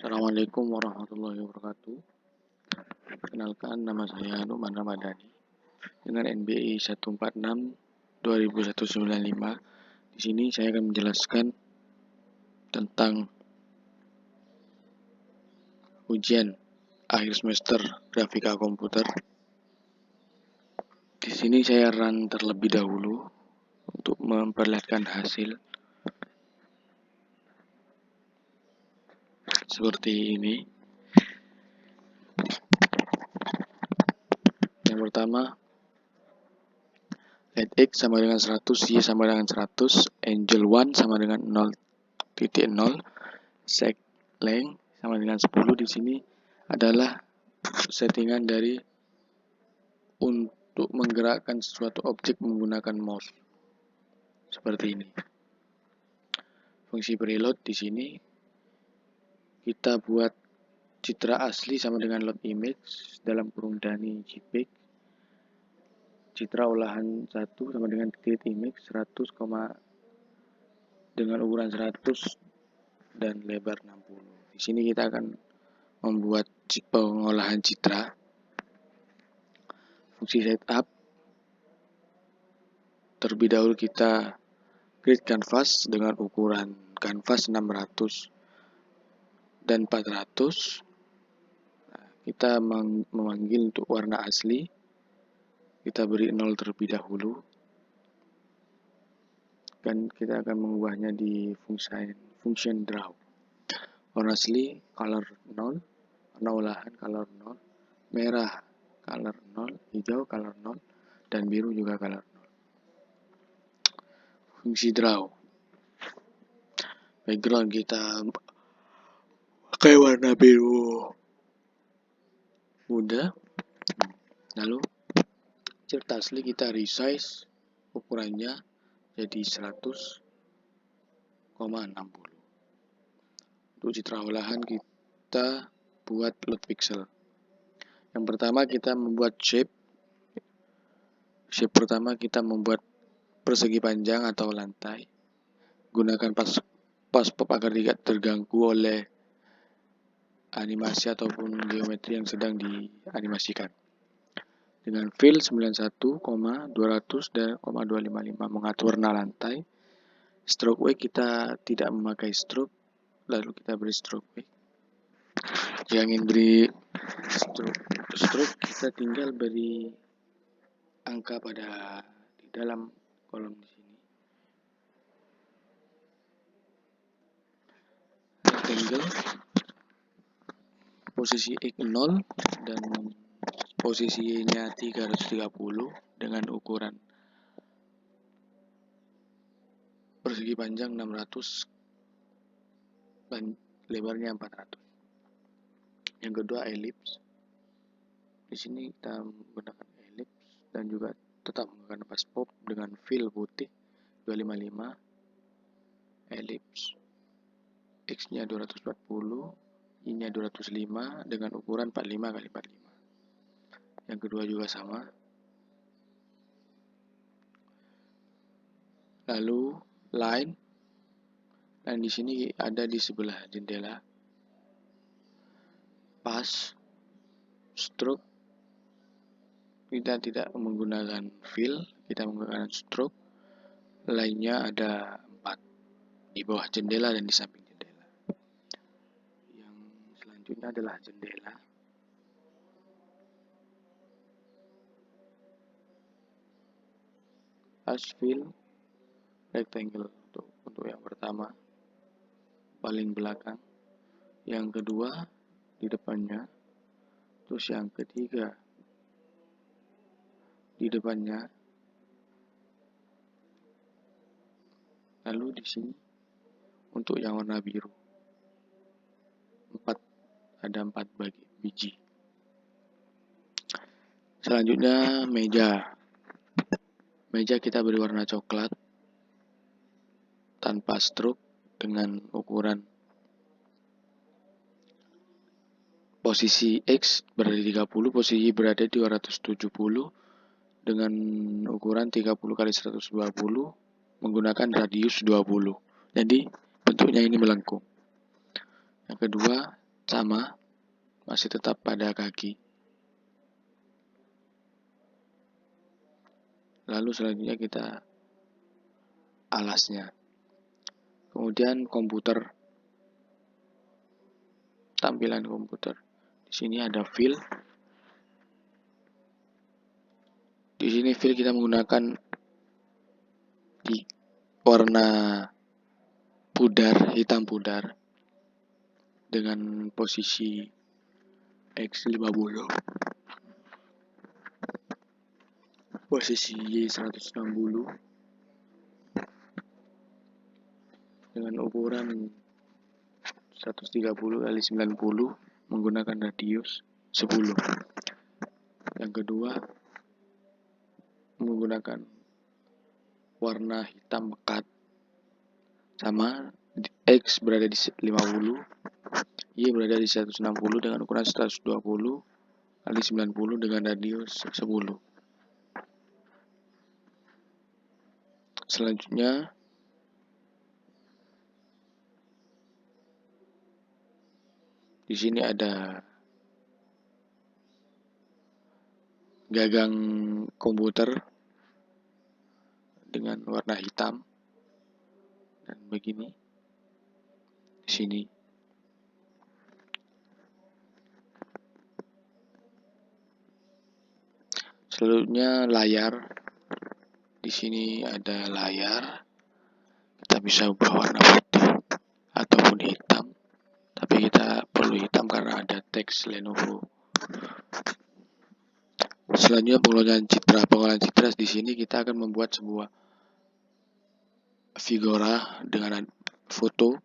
Assalamualaikum warahmatullahi wabarakatuh. Perkenalkan, nama saya Numan Ramadhani dengan NBI 146-20195. Di sini saya akan menjelaskan tentang ujian akhir semester grafika komputer. Di sini saya run terlebih dahulu untuk memperlihatkan hasil seperti ini. Yang pertama, let X sama dengan 100, Y sama dengan 100, Angel 1 sama dengan 0.0, sec length sama dengan 10. Di sini adalah settingan dari untuk menggerakkan suatu objek menggunakan mouse. Seperti ini. Fungsi preload di sini kita buat citra asli sama dengan load image dalam kurung Dani JPEG. Citra olahan 1 sama dengan create image 100, dengan ukuran 100 dan lebar 60. Di sini kita akan membuat pengolahan citra. Fungsi setup, terlebih dahulu kita create canvas dengan ukuran canvas 600 dan 400. Kita memanggil untuk warna asli, kita beri 0 terlebih dahulu, dan kita akan mengubahnya di function draw. Warna asli color 0, warna olahan color 0, merah color 0, hijau color 0, dan biru juga color 0. Fungsi draw, background kita pakai warna biru muda. Lalu citra asli kita resize ukurannya jadi 100,60. Untuk citra olahan kita buat load pixel. Yang pertama kita membuat shape pertama kita membuat persegi panjang atau lantai. Gunakan pas pop agar tidak terganggu oleh animasi ataupun geometri yang sedang dianimasikan. Dengan fill 91,200 dan 255 mengatur warna lantai. Stroke weight kita tidak memakai stroke, lalu kita beri stroke weight. Jika ingin beri stroke kita tinggal beri angka pada di dalam kolom di sini. Rectangle, posisi X 0 dan posisi Y-nya 330 dengan ukuran persegi panjang 600 dan lebarnya 400. Yang kedua ellipse. Di sini kita menggunakan ellipse dan juga tetap menggunakan pas pop dengan fill putih 255. Ellipse X-nya 240, Y-nya 205 dengan ukuran 45 x 45. Yang kedua juga sama. Lalu line di sini ada di sebelah jendela. Pas stroke kita tidak menggunakan fill, kita menggunakan stroke. Lainnya ada 4 di bawah jendela dan di samping jendela. Yang selanjutnya adalah jendela. As fill rectangle untuk yang pertama paling belakang, yang kedua di depannya, terus yang ketiga di depannya. Lalu di sini untuk yang warna biru ada 4 biji. Selanjutnya meja kita beri warna coklat tanpa stroke dengan ukuran posisi X berada di 30, posisi Y berada di 270 dengan ukuran 30 x 120 menggunakan radius 20. Jadi bentuknya ini melengkung. Yang kedua sama, masih tetap pada kaki. Lalu selanjutnya kita alasnya. Kemudian komputer, tampilan komputer. Di sini ada fill. Di sini fill kita menggunakan di warna pudar, hitam pudar dengan posisi X50, posisi Y160 dengan ukuran 130 kali 90 menggunakan radius 10. Yang kedua menggunakan warna hitam pekat, sama X berada di 50, Y berada di 160 dengan ukuran 120 kali 90 dengan radius 10. Selanjutnya di sini ada gagang komputer dengan warna hitam dan begini di sini. Selanjutnya layar. Di sini ada layar. Kita bisa ubah warna putih ataupun hitam. Tapi kita perlu hitam karena ada teks Lenovo. Selanjutnya pengolahan citra. Pengolahan citra di sini kita akan membuat sebuah figura dengan foto.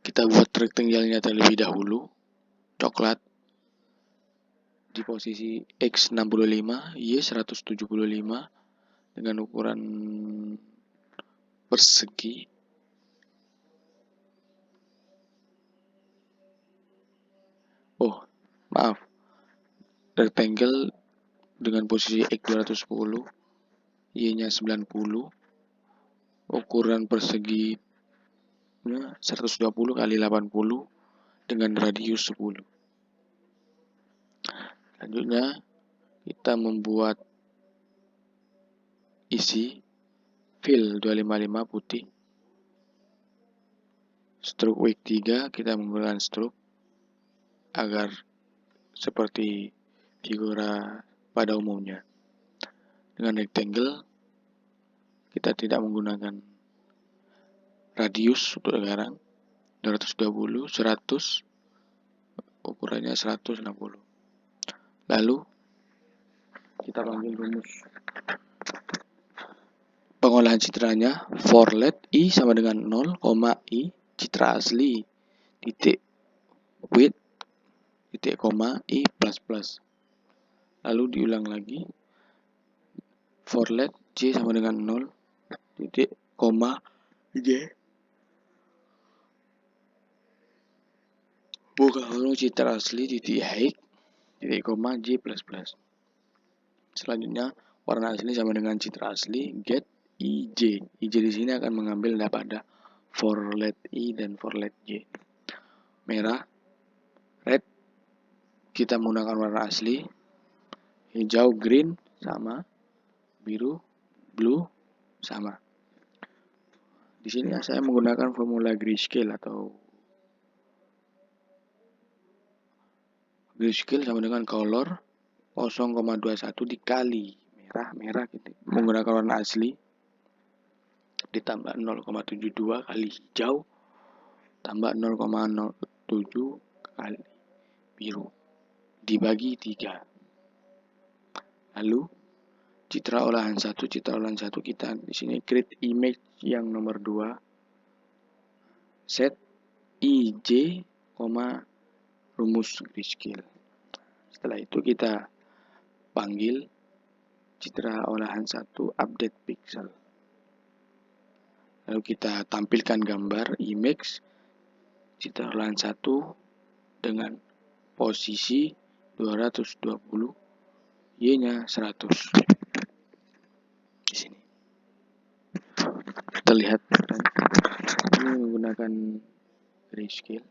Kita buat rektangelnya terlebih dahulu, coklat, di posisi X65, Y175 dengan ukuran persegi. Oh, maaf. Rectangle dengan posisi X210, Y-nya 90, ukuran perseginya 120 kali 80 dengan radius 10. Selanjutnya kita membuat isi fill 255 putih. Stroke weight 3 kita menggunakan stroke agar seperti figura pada umumnya. Dengan rectangle kita tidak menggunakan radius untuk sekarang, 220, 100, ukurannya 160. Lalu kita panggil rumus pengolahan citranya. For let I sama dengan 0, I citra asli titik width titik koma I plus plus. Lalu diulang lagi. For let J sama dengan 0 titik koma J buka huruf citra asli titik height titik koma J plus plus. Selanjutnya warna asli sama dengan citra asli get IJ. IJ di sini akan mengambil pada for let I dan for let J. Merah, red kita menggunakan warna asli, hijau green sama, biru blue sama. Di sini saya menggunakan formula grayscale atau grayscale sama dengan color 0,21 dikali merah gitu. Menggunakan warna asli ditambah 0,72 kali hijau tambah 0,07 kali biru dibagi 3. Lalu citra olahan 1 kita di sini create image yang nomor 2, set IJ, rumus grayscale. Setelah itu kita panggil citra olahan 1 update pixel. Lalu kita tampilkan gambar image citra olahan 1 dengan posisi 220, Y-nya 100. Di sini. Kita lihat ini menggunakan grayscale.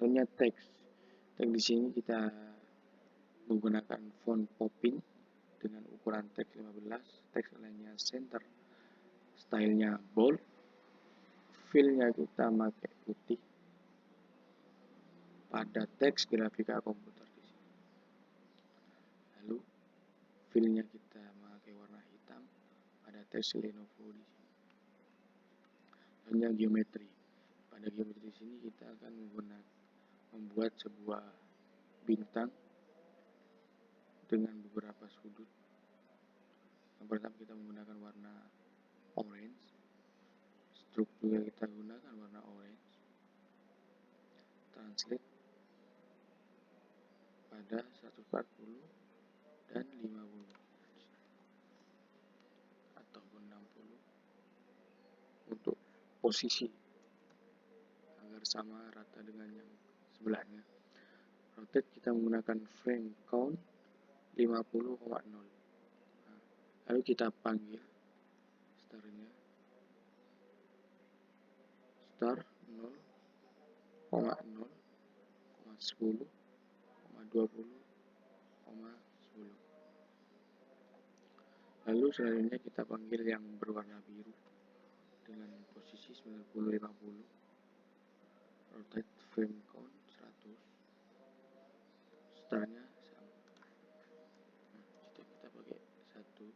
Selanjutnya teks. Teks di sini kita menggunakan font Poppin dengan ukuran teks 15, teks lainnya center, stylenya bold, fillnya kita pakai putih pada teks grafika komputer di sini. Lalu fillnya kita pakai warna hitam pada teks Lenovo di sini. Selanjutnya geometri. Pada geometri di sini kita akan membuat sebuah bintang dengan beberapa sudut. Yang pertama kita menggunakan warna orange, stroke juga kita gunakan warna orange, translate pada 140 dan 50 ataupun 60 untuk posisi agar sama rata dengan yang sebelahnya. Rotate kita menggunakan frame count 50,0. Lalu kita panggil starnya star 0,0, 10, 20, 10. Lalu selanjutnya kita panggil yang berwarna biru dengan posisi 90-50. Rotate frame count 100. Startnya sama. Kita pakai 1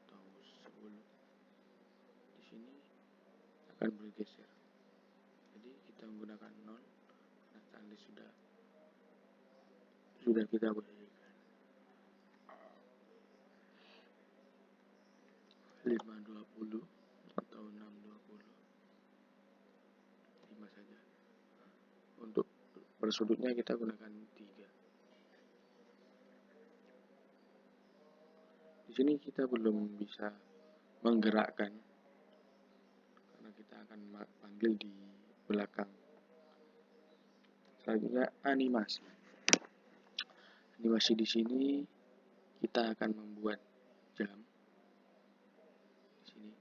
atau 10. Di sini akan bergeser. Jadi kita menggunakan 0 karena tali sudah kita posisikan. 520 atau 620. 5 saja. Untuk bersudutnya kita gunakan 3. Di sini kita belum bisa menggerakkan karena kita akan panggil di belakang. Selanjutnya animasi. Animasi di sini kita akan membuat jam. Di sini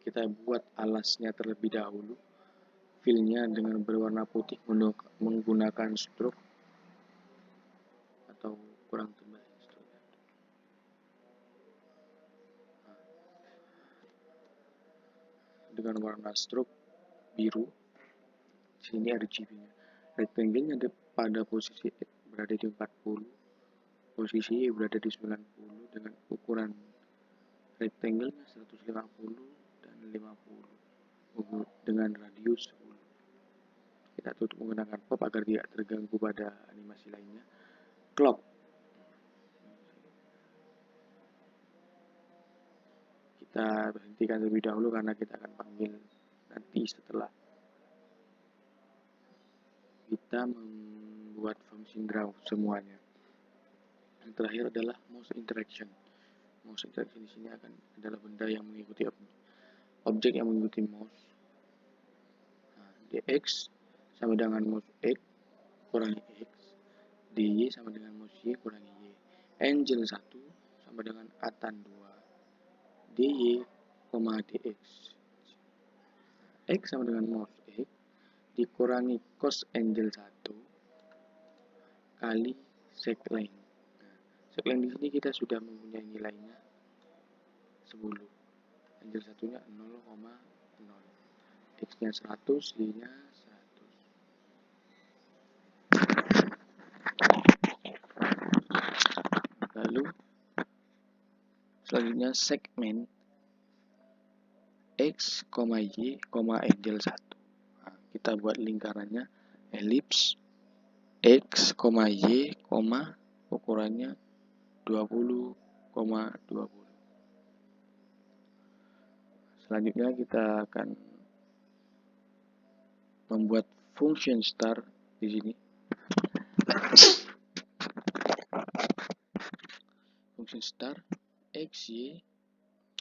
kita buat alasnya terlebih dahulu. Fillnya dengan berwarna putih menggunakan stroke atau kurang tebal stroke. Dengan warna stroke biru. Di sini RGB-nya. Rectangle-nya pada posisi X berada di 40, posisi Y berada di 90 dengan ukuran rectangle-nya 150 dan 50 dengan radius 10. Kita tutup menggunakan pop agar tidak terganggu pada animasi lainnya. Clock. Kita berhentikan terlebih dahulu karena kita akan panggil nanti setelah kita membuat function draw semuanya. Yang terakhir adalah mouse interaction. Mouse interaction di sini adalah benda yang mengikuti objek yang mengikuti mouse. Dx sama dengan mouse X kurangi X, dy sama dengan mouse Y kurangi Y. Angel 1 sama dengan atan 2, dy, dx. X sama dengan mouse X dikurangi cos angel 1 kali sec length. Sec length di sini kita sudah mempunyai nilainya 10. Angel satunya 0,0. X-nya 100, Y-nya 100. Lalu selanjutnya segmen X, Y, angel 1. Nah, kita buat lingkarannya elips X, Y, ukurannya 20,20. Selanjutnya kita akan membuat function star di sini. Function star X, Y,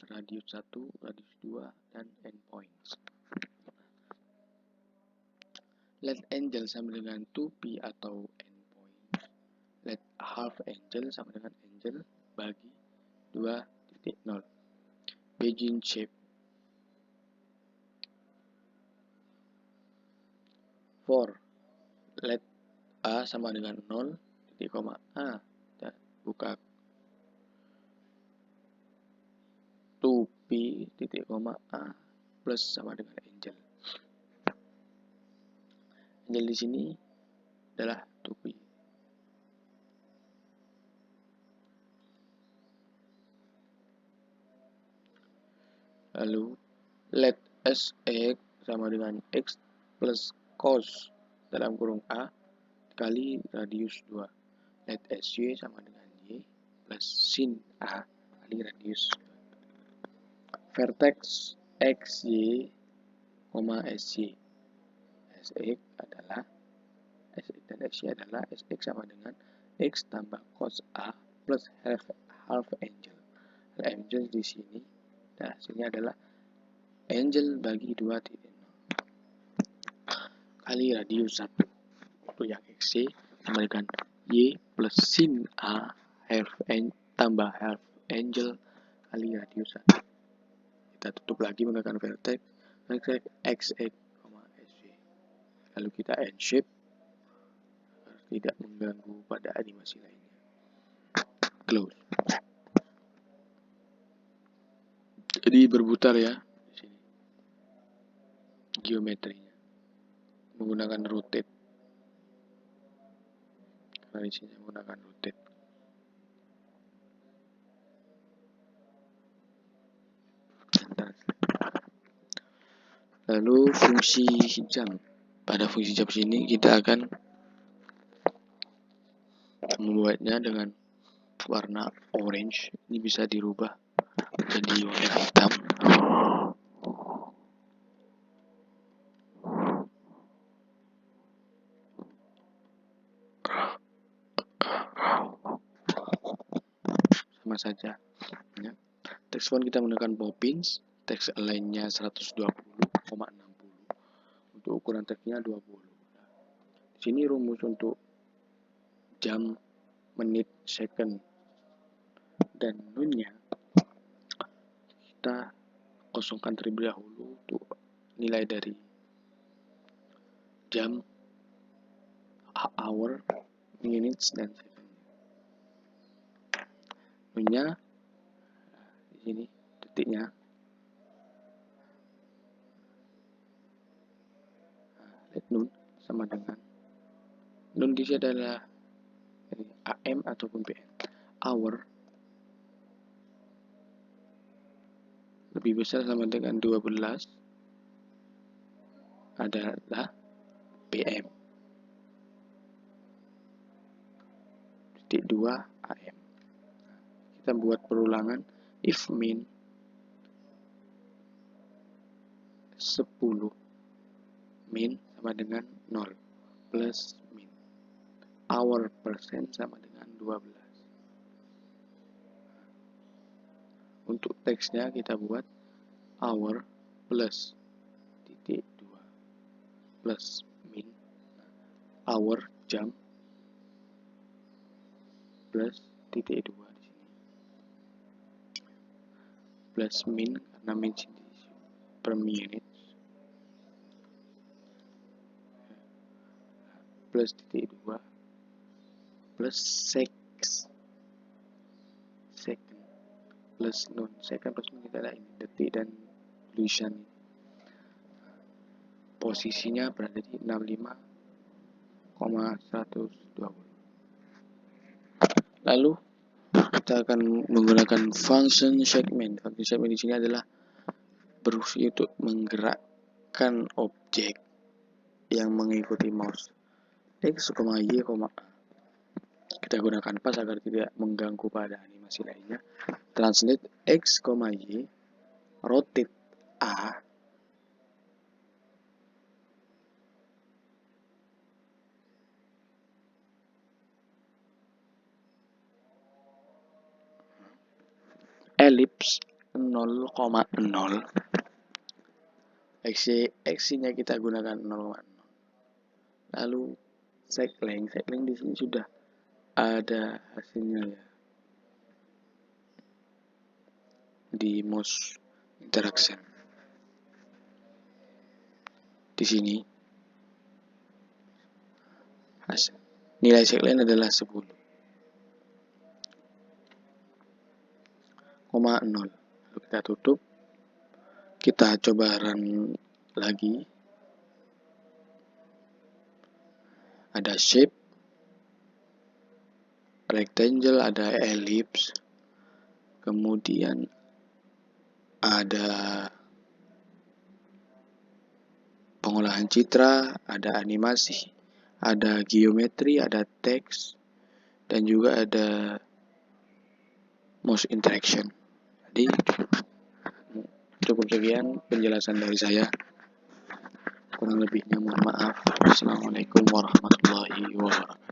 radius 1, radius 2, dan endpoints. Let angel sama dengan 2p atau endpoint. Let half angel sama dengan angel bagi 2.0. Beijing shape. for let A sama dengan 0, titik koma A, dan buka 2P, titik koma A, plus sama dengan Angel. Angel di sini adalah 2P. Lalu let Sx sama dengan X plus cos dalam kurung A kali radius 2. Let Sy sama dengan Y plus sin A kali radius 2. Vertex Xy, Sy. Sx adalah Sx dan Xy adalah Sx sama dengan X tambah cos A plus half Angel. Angel di sini dan hasilnya adalah Angel bagi 2 titik 0 kali radius 1. Untuk yang Xy sama dengan Y plus sin A tambah half Angel kali radius 1. Kita tutup lagi menggunakan vertex Xx, Sy. Lalu kita end shape agar tidak mengganggu pada animasi lainnya. Close. Jadi berputar ya di sini geometrinya menggunakan rotate. Karena di sini menggunakan rotate. Lalu fungsi jam. Pada fungsi jam sini kita akan membuatnya dengan warna orange. Ini bisa dirubah jadi warna hitam. Sama saja ya. Text font kita menggunakan Poppins, text align-nya 120,60. Untuk ukuran teksnya 20. Di sini rumus untuk jam, menit, second, dan nunnya kita kosongkan terlebih dahulu untuk nilai dari jam, hour, minutes, dan second. Nunnya di sini detiknya. Let nun sama dengan nun di sini adalah AM ataupun PM. Hour lebih besar sama dengan 12 adalah PM. Titik 2 AM. Kita buat perulangan if min 10 min sama dengan 0 plus min. Hour persen sama dengan 12. Untuk teksnya kita buat hour plus titik 2 plus min. Hour jam plus titik 2 di sini. Plus min karena min sini per minute. Plus titik 2 plus second plus nun. Second plus nun kita adalah ini detik dan tulisan. Posisinya berada di 65,120. Lalu kita akan menggunakan function segment. Function segment di sini adalah berfungsi untuk menggerakkan objek yang mengikuti mouse. X, Y, kita gunakan pas agar tidak mengganggu pada animasi lainnya. Translate X, Y, rotate A, ellipse 0,0. X-nya kita gunakan 0,0. Lalu seg length di sini sudah ada hasilnya ya di mouse interaction. Di sini Nilai checkline adalah 10,0. Lalu kita tutup, kita coba run lagi. Ada shape, rectangle, ada ellipse, kemudian ada pengolahan citra, ada animasi, ada geometri, ada teks, dan juga ada mouse interaction. Jadi cukup sekian penjelasan dari saya. Kurang lebihnya mohon maaf. Assalamualaikum warahmatullahi wabarakatuh.